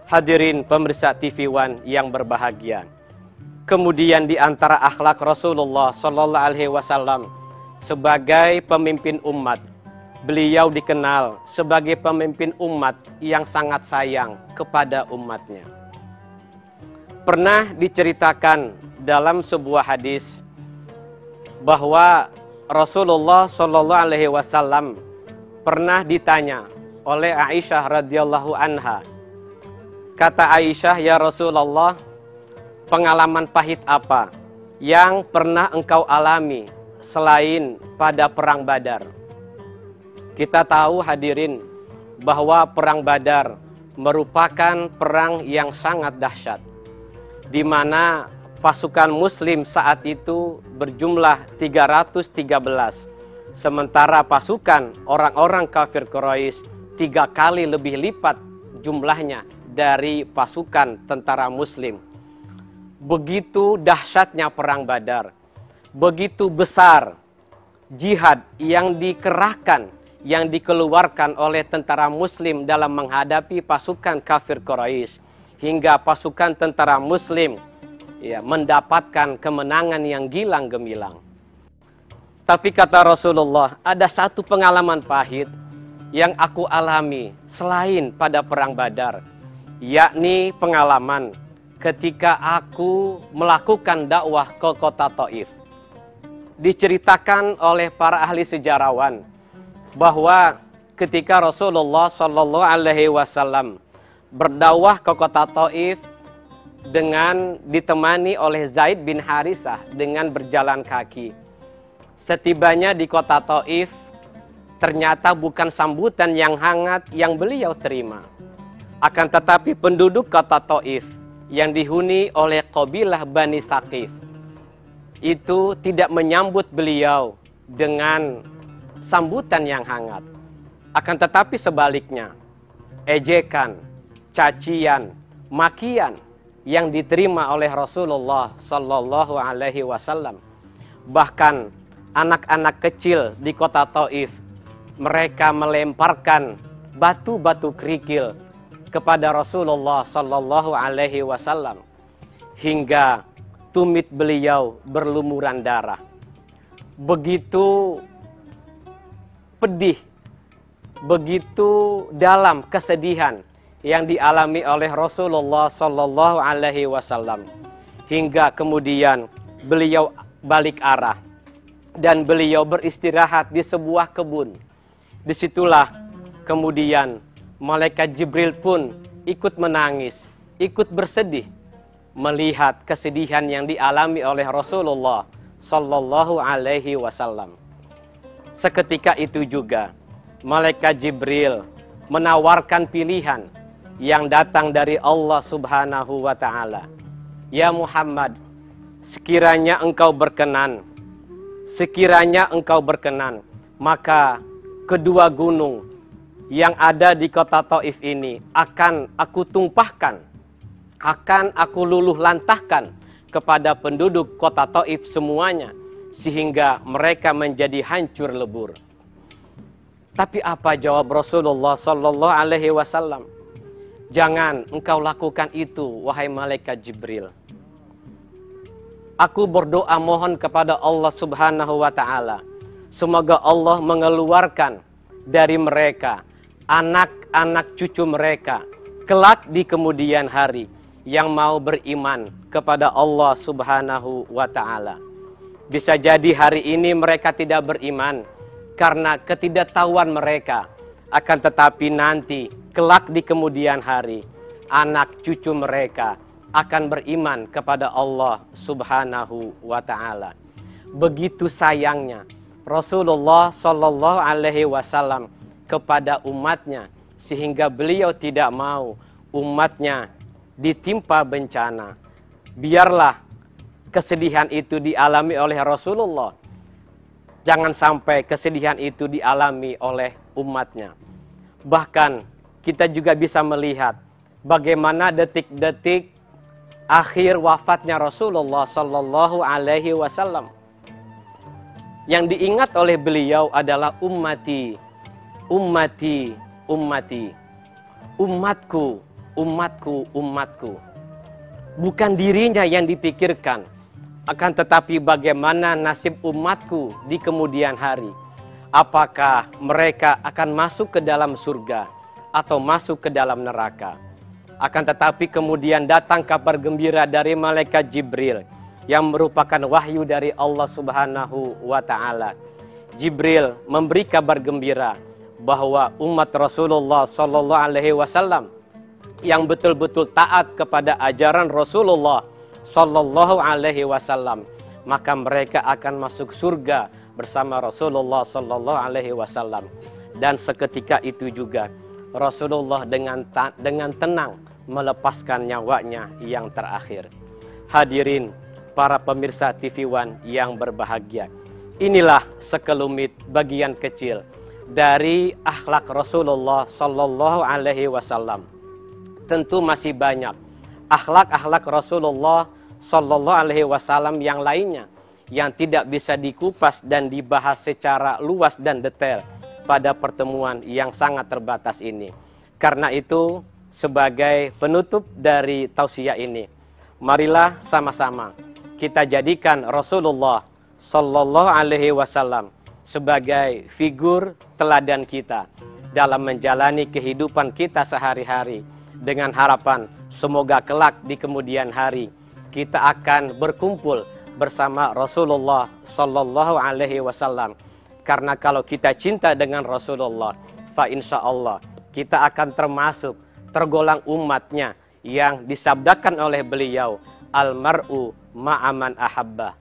Hadirin pemirsa TV One yang berbahagia. Kemudian di antara akhlak Rasulullah Sallallahu Alaihi Wasallam sebagai pemimpin umat, beliau dikenal sebagai pemimpin umat yang sangat sayang kepada umatnya. Pernah diceritakan dalam sebuah hadis bahwa Rasulullah Sallallahu Alaihi Wasallam pernah ditanya oleh Aisyah radhiyallahu anha. Kata Aisyah, "Ya Rasulullah, pengalaman pahit apa yang pernah engkau alami selain pada perang Badar?" Kita tahu hadirin bahwa perang Badar merupakan perang yang sangat dahsyat, di mana pasukan muslim saat itu berjumlah 313, sementara pasukan orang-orang kafir Quraisy 3 kali lebih lipat jumlahnya dari pasukan tentara muslim. Begitu dahsyatnya perang Badar, begitu besar jihad yang dikerahkan, yang dikeluarkan oleh tentara muslim dalam menghadapi pasukan kafir Quraisy, hingga pasukan tentara muslim mendapatkan kemenangan yang gilang gemilang. Tapi kata Rasulullah, ada satu pengalaman pahit yang aku alami selain pada perang Badar, yakni pengalaman ketika aku melakukan dakwah ke kota Taif. Diceritakan oleh para ahli sejarawan bahwa ketika Rasulullah Shallallahu Alaihi Wasallam berdakwah ke kota Taif dengan ditemani oleh Zaid bin Harisah dengan berjalan kaki. Setibanya di kota Taif, ternyata bukan sambutan yang hangat yang beliau terima. Akan tetapi penduduk kota Taif yang dihuni oleh kabilah Bani Saqif itu tidak menyambut beliau dengan sambutan yang hangat. Akan tetapi sebaliknya, ejekan, cacian, makian yang diterima oleh Rasulullah Sallallahu Alaihi Wasallam. Bahkan anak-anak kecil di kota Taif, mereka melemparkan batu-batu kerikil kepada Rasulullah Sallallahu Alaihi Wasallam hingga tumit beliau berlumuran darah. Begitu pedih, begitu dalam kesedihan yang dialami oleh Rasulullah Sallallahu Alaihi Wasallam, hingga kemudian beliau balik arah dan beliau beristirahat di sebuah kebun. Disitulah kemudian Malaikat Jibril pun ikut menangis, ikut bersedih melihat kesedihan yang dialami oleh Rasulullah Sallallahu Alaihi Wasallam. Seketika itu juga Malaikat Jibril menawarkan pilihan yang datang dari Allah Subhanahu wa Ta'ala. "Ya Muhammad, sekiranya engkau berkenan, maka kedua gunung yang ada di kota Taif ini akan aku tumpahkan, akan aku luluh lantahkan kepada penduduk kota Taif semuanya, sehingga mereka menjadi hancur lebur." Tapi apa jawab Rasulullah Sallallahu Alaihi Wasallam? "Jangan engkau lakukan itu, wahai malaikat Jibril. Aku berdoa mohon kepada Allah Subhanahu wa Ta'ala, semoga Allah mengeluarkan dari mereka anak-anak cucu mereka kelak di kemudian hari yang mau beriman kepada Allah Subhanahu wa Ta'ala. Bisa jadi hari ini mereka tidak beriman karena ketidaktahuan mereka, akan tetapi nanti kelak di kemudian hari anak cucu mereka akan beriman kepada Allah Subhanahu wa Ta'ala." Begitu sayangnya Rasulullah Sallallahu Alaihi Wasallam kepada umatnya, sehingga beliau tidak mau umatnya ditimpa bencana. Biarlah kesedihan itu dialami oleh Rasulullah, jangan sampai kesedihan itu dialami oleh umatnya. Bahkan kita juga bisa melihat bagaimana detik-detik akhir wafatnya Rasulullah Sallallahu Alaihi Wasallam. Yang diingat oleh beliau adalah ummati, ummati, ummati. Umatku, umatku, umatku. Bukan dirinya yang dipikirkan, akan tetapi bagaimana nasib umatku di kemudian hari. Apakah mereka akan masuk ke dalam surga atau masuk ke dalam neraka. Akan tetapi kemudian datang kabar gembira dari malaikat Jibril yang merupakan wahyu dari Allah Subhanahu wa Ta'ala. Jibril memberi kabar gembira bahwa umat Rasulullah Sallallahu Alaihi Wasallam yang betul-betul taat kepada ajaran Rasulullah Sallallahu Alaihi Wasallam, maka mereka akan masuk surga bersama Rasulullah Sallallahu Alaihi Wasallam. Dan seketika itu juga Rasulullah dengan tenang melepaskan nyawanya yang terakhir. Hadirin para pemirsa TV One yang berbahagia, inilah sekelumit bagian kecil dari akhlak Rasulullah Sallallahu Alaihi Wasallam. Tentu masih banyak akhlak-akhlak Rasulullah Sallallahu Alaihi Wasallam yang lainnya yang tidak bisa dikupas dan dibahas secara luas dan detail pada pertemuan yang sangat terbatas ini. Karena itu, sebagai penutup dari tausiah ini, marilah sama-sama kita jadikan Rasulullah Sallallahu Alaihi Wasallam sebagai figur teladan kita dalam menjalani kehidupan kita sehari-hari, dengan harapan semoga kelak di kemudian hari kita akan berkumpul bersama Rasulullah Sallallahu Alaihi Wasallam. Karena kalau kita cinta dengan Rasulullah, fa insya Allah kita akan tergolong umatnya yang disabdakan oleh beliau, almar'u ma'aman ahabbah,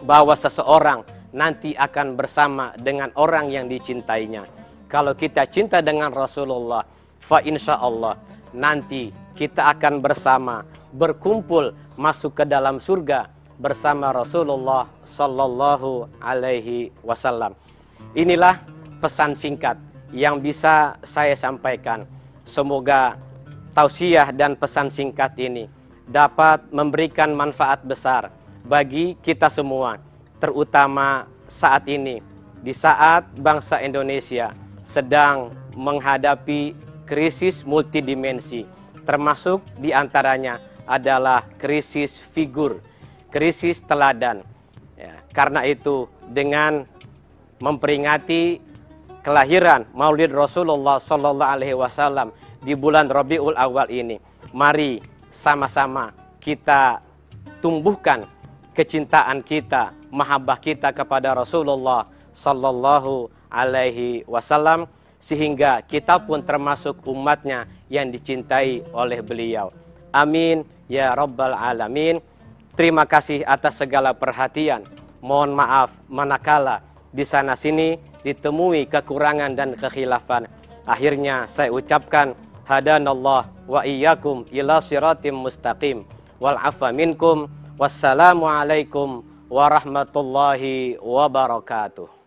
bahwa seseorang nanti akan bersama dengan orang yang dicintainya. Kalau kita cinta dengan Rasulullah, fa insya Allah nanti kita akan bersama, berkumpul, masuk ke dalam surga bersama Rasulullah Sallallahu Alaihi Wasallam. Inilah pesan singkat yang bisa saya sampaikan. Semoga tausiah dan pesan singkat ini dapat memberikan manfaat besar bagi kita semua, terutama saat ini, di saat bangsa Indonesia sedang menghadapi krisis multidimensi, termasuk diantaranya adalah krisis figur, krisis teladan. Ya, karena itu, dengan memperingati kelahiran Maulid Rasulullah Sallallahu Alaihi Wasallam di bulan Rabiul Awal ini, mari sama-sama kita tumbuhkan kecintaan kita, mahabbah kita kepada Rasulullah Sallallahu Alaihi Wasallam, sehingga kita pun termasuk umatnya yang dicintai oleh beliau. Amin ya Rabbal Alamin. Terima kasih atas segala perhatian. Mohon maaf manakala di sana sini ditemui kekurangan dan kekhilafan. Akhirnya saya ucapkan hadanallah wa iyyakum ila siratim mustaqim wal afa minkum. Wassalamualaikum warahmatullahi wabarakatuh.